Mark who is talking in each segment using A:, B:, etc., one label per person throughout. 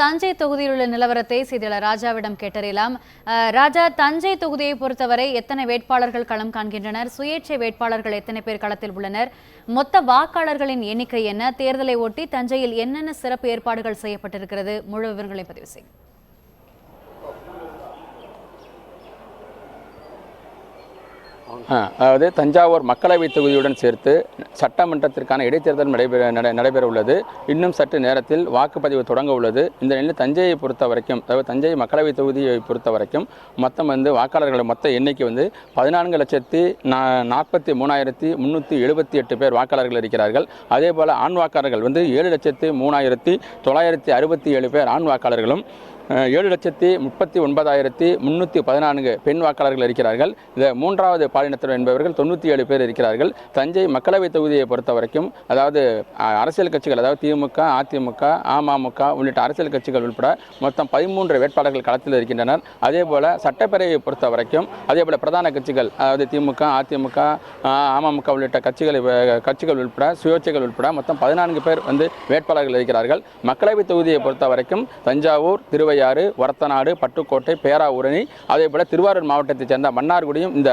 A: தஞ்சை தொகுதியில் உள்ள நிலவரத்தை செய்தியாளர் ராஜாவிடம் கேட்டறியலாம். ராஜா, தஞ்சை தொகுதியை பொறுத்தவரை எத்தனை வேட்பாளர்கள் களம் காண்கின்றனர்? சுயேட்சை வேட்பாளர்கள் எத்தனை பேர் களத்தில் உள்ளனர்? மொத்த வாக்காளர்களின் எண்ணிக்கை என்ன? தேர்தலை ஒட்டி தஞ்சையில் என்னென்ன சிறப்பு ஏற்பாடுகள் செய்யப்பட்டிருக்கிறது? முழு விவரங்களை பதிவு செய்யும்.
B: அதாவது தஞ்சாவூர் மக்களவை தொகுதியுடன் சேர்த்து சட்டமன்றத்திற்கான இடைத்தேர்தல் நடைபெற உள்ளது. இன்னும் சற்று நேரத்தில் வாக்குப்பதிவு தொடங்க உள்ளது. இந்த நிலையில் தஞ்சையை பொறுத்த வரைக்கும், அதாவது தஞ்சை மக்களவை தொகுதியை பொறுத்த வரைக்கும் மொத்தம் வாக்காளர்கள் மொத்த எண்ணிக்கை 14,43,378 பேர் வாக்காளர்கள் இருக்கிறார்கள். அதே போல் ஆண் வாக்காளர்கள் 7,03,967 பேர் ஆண் வாக்காளர்களும் 7,39,314 பெண் வாக்காளர்கள் இருக்கிறார்கள். இந்த மூன்றாவது பாலினத்தினர் என்பவர்கள் 97 பேர் இருக்கிறார்கள். தஞ்சை மக்களவை தொகுதியை பொறுத்த வரைக்கும், அதாவது அரசியல் கட்சிகள், அதாவது திமுக, அதிமுக, அமமுக உள்ளிட்ட அரசியல் கட்சிகள் உட்பட மொத்தம் 13 வேட்பாளர்கள் களத்தில் இருக்கின்றனர். அதே போல சட்டப்பேரவையை பொறுத்த வரைக்கும் அதே போல பிரதான கட்சிகள், அதாவது திமுக, அதிமுக, அமமுக உள்ளிட்ட கட்சிகள் உட்பட சுயேட்சைகள் உட்பட மொத்தம் 14 பேர் வேட்பாளர்கள் இருக்கிறார்கள். மக்களவை தொகுதியை பொறுத்த வரைக்கும் தஞ்சாவூர், திருவையாறு, ஒரத்தநாடு, பட்டுக்கோட்டை, பேராவூரணி, அதே போல திருவாரூர் மாவட்டத்தைச் சேர்ந்த மன்னார்குடியும் இந்த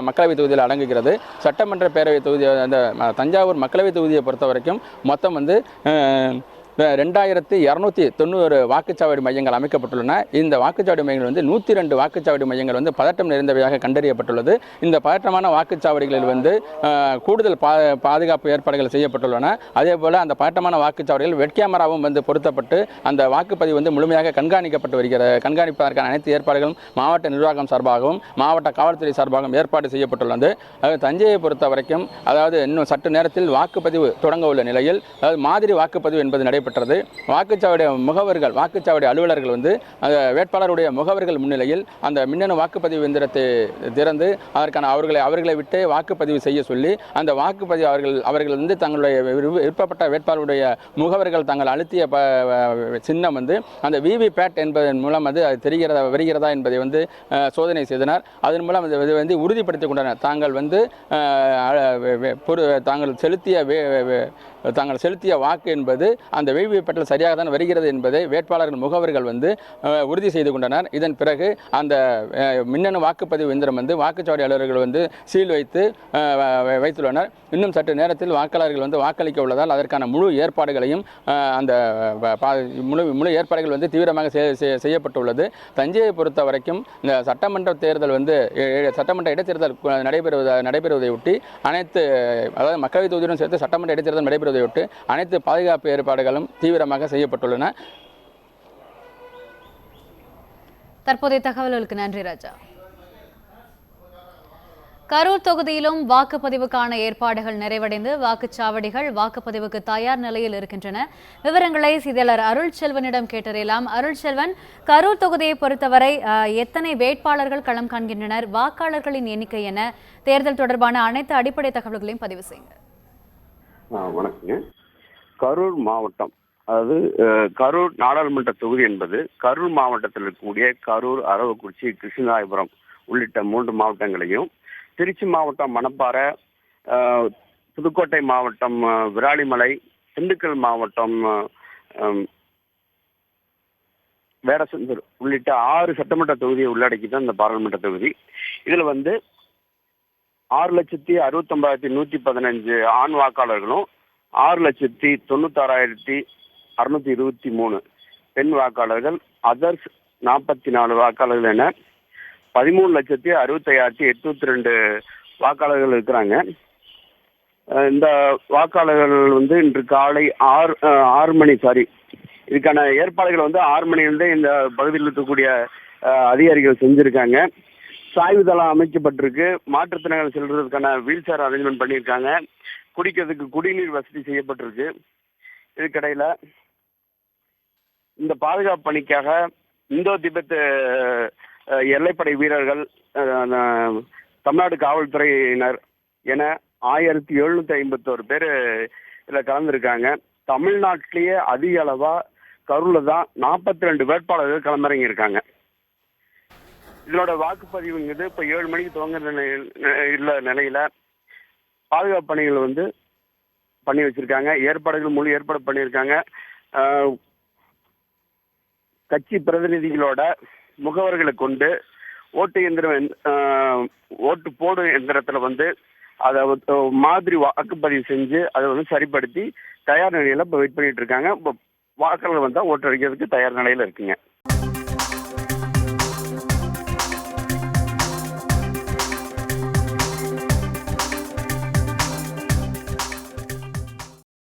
B: மக்களவை தொகுதியில் அடங்குகிறது. சட்டமன்ற பேரவை தொகுதி, அந்த தஞ்சாவூர் மக்களவை தொகுதியை பொறுத்த வரைக்கும் மொத்தம் 2290 வாக்குச்சாவடி மையங்கள் அமைக்கப்பட்டுள்ளன. இந்த வாக்குச்சாவடி மையங்கள் 102 வாக்குச்சாவடி மையங்கள் பதட்டம் நிறைந்தவையாக கண்டறியப்பட்டுள்ளது. இந்த பதட்டமான வாக்குச்சாவடிகளில் கூடுதல் பாதுகாப்பு ஏற்பாடுகள் செய்யப்பட்டுள்ளன. அதே போல அந்த பதட்டமான வாக்குச்சாவடிகள் வெட் கேமராவும் பொருத்தப்பட்டு அந்த வாக்குப்பதிவு முழுமையாக கண்காணிப்பதற்கான அனைத்து ஏற்பாடுகளும் மாவட்ட நிர்வாகம் சார்பாகவும் மாவட்ட காவல்துறை சார்பாகவும் ஏற்பாடு செய்யப்பட்டுள்ளது. தஞ்சையை பொறுத்த வரைக்கும், அதாவது இன்னும் சற்று நேரத்தில் வாக்குப்பதிவு தொடங்க உள்ள நிலையில், அதாவது மாதிரி வாக்குப்பதிவு என்பது நடைபெற்றது. வாக்குச்சாவடி முகவர்கள், வாக்குச்சாவடி அலுவலர்கள் வேட்பாளருடைய முகவர்கள் முன்னிலையில் அந்த மின்னணு வாக்குப்பதிவு எந்திரத்தை திறந்து அதற்கான அவர்களை விட்டு வாக்குப்பதிவு செய்ய சொல்லி அந்த வாக்குப்பதிவு அவர்கள் தங்களுடைய விருப்பப்பட்ட வேட்பாளருடைய முகவர்கள் தாங்கள் அழுத்திய சின்னம் அந்த விவிபேட் என்பதன் மூலம் அது வருகிறதா என்பதை சோதனை செய்தனர். அதன் மூலம் உறுதிப்படுத்திக் கொண்டனர் தாங்கள் செலுத்திய வாக்கு என்பது அந்த விவிபேட்டில் சரியாக தான் வருகிறது என்பதை வேட்பாளர்கள் முகவர்கள் உறுதி செய்து கொண்டனர். இதன் பிறகு அந்த மின்னணு வாக்குப்பதிவு எந்திரம் வாக்குச்சாவடி அலுவலர்கள் சீல் வைத்துள்ளனர். இன்னும் சற்று நேரத்தில் வாக்காளர்கள் வாக்களிக்க உள்ளதால் அதற்கான முழு ஏற்பாடுகளையும் முழு ஏற்பாடுகள் தீவிரமாக செய்யப்பட்டுள்ளது. தஞ்சையை பொறுத்த வரைக்கும் இந்த சட்டமன்ற தேர்தல் சட்டமன்ற இடைத்தேர்தல் நடைபெறுவதையொட்டி அதாவது மக்களவை தொகுதியுடன் சேர்த்து சட்டமன்ற இடைத்தேர்தல் நடைபெறுவதையொட்டி அனைத்து பாதுகாப்பு ஏற்பாடுகளும் தீவிரமாக செய்யப்பட்டுள்ளன.
A: தற்போதைய தகவல்களுக்கு நன்றி ராஜா. கரூர் தொகுதியிலும் வாக்குப்பதிவுக்கான ஏற்பாடுகள் நிறைவடைந்து வாக்குச்சாவடிகள் வாக்குப்பதிவுக்கு தயார் நிலையில் இருக்கின்றன. விவரங்களை செய்தியாளர் அருள்செல்வனிடம் கேட்டறியலாம். அருள்செல்வன், கரூர் தொகுதியை பொறுத்தவரை எத்தனை வேட்பாளர்கள் களம் காண்கின்றனர்? வாக்காளர்களின் எண்ணிக்கை என்ன? தேர்தல் தொடர்பான அனைத்து அடிப்படை தகவல்களையும் பதிவு செய்யுங்க.
C: வணக்கங்க. கரூர் மாவட்டம், அதாவது கரூர் நாடாளுமன்ற தொகுதி என்பது கரூர் மாவட்டத்தில் இருக்கக்கூடிய கரூர், அரவக்குறிச்சி, கிருஷ்ணராயபுரம் உள்ளிட்ட 3 மாவட்டங்களையும், திருச்சி மாவட்டம் மணப்பாறை, புதுக்கோட்டை மாவட்டம் விராலிமலை, திண்டுக்கல் மாவட்டம் வேடசந்தூர் உள்ளிட்ட 6 சட்டமன்ற தொகுதியை உள்ளடக்கி தான் இந்த பாராளுமன்ற தொகுதி. இதுல 6,69,115 ஆண் வாக்காளர்களும் 6,96,623 பெண் வாக்காளர்கள், அதர்ஸ் 44 வாக்காளர்கள் என 13,65,802 வாக்காளர்கள் இருக்கிறாங்க. இந்த வாக்காளர்கள் இன்று காலை 6 மணி இதுக்கான ஏற்பாடுகள் 6 மணியிலிருந்து இந்த பகுதியில் இருக்கக்கூடிய அதிகாரிகள் செஞ்சிருக்காங்க. சாய்வு தளம் அமைக்கப்பட்டிருக்கு. மாற்றுத்திறனாளிகள் செல்றதுக்கான வீல் சேர் அரேஞ்ச்மெண்ட் பண்ணியிருக்காங்க. குடிக்கிறதுக்கு குடிநீர் வசதி செய்யப்பட்டிருக்கு. இதுக்கிடையில இந்த பாதுகாப்பு பணிக்காக இந்தோ திபெத் எல்லைப்படை வீரர்கள், தமிழ்நாடு காவல்துறையினர் என 1751 பேர் இதில் கலந்துருக்காங்க. தமிழ்நாட்டிலேயே அதிக அளவா கரூர்ல தான் 42 வேட்பாளர்கள் களமிறங்கி இருக்காங்க. இதனோட வாக்குப்பதிவுங்கிறது இப்போ 7 மணிக்கு துவங்குற நிலையில பாதுகாப்பு பணிகள் பண்ணி வச்சிருக்காங்க. ஏற்பாடுகள் முழு ஏற்பாடு பண்ணியிருக்காங்க. கட்சி பிரதிநிதிகளோட முகவர்களை கொண்டு ஓட்டு எந்திரம் ஓட்டு போடும் எந்திரத்தில் வந்து அதை மாதிரி வாக்குப்பதிவு செஞ்சு அதை வந்து சரிப்படுத்தி தயார் நிலையில் இப்போ வெயிட் பண்ணிட்டு இருக்காங்க. இப்போ வாக்காளர்கள் வந்தால் ஓட்டு அளிக்கிறதுக்கு தயார் நிலையில் இருக்குங்க.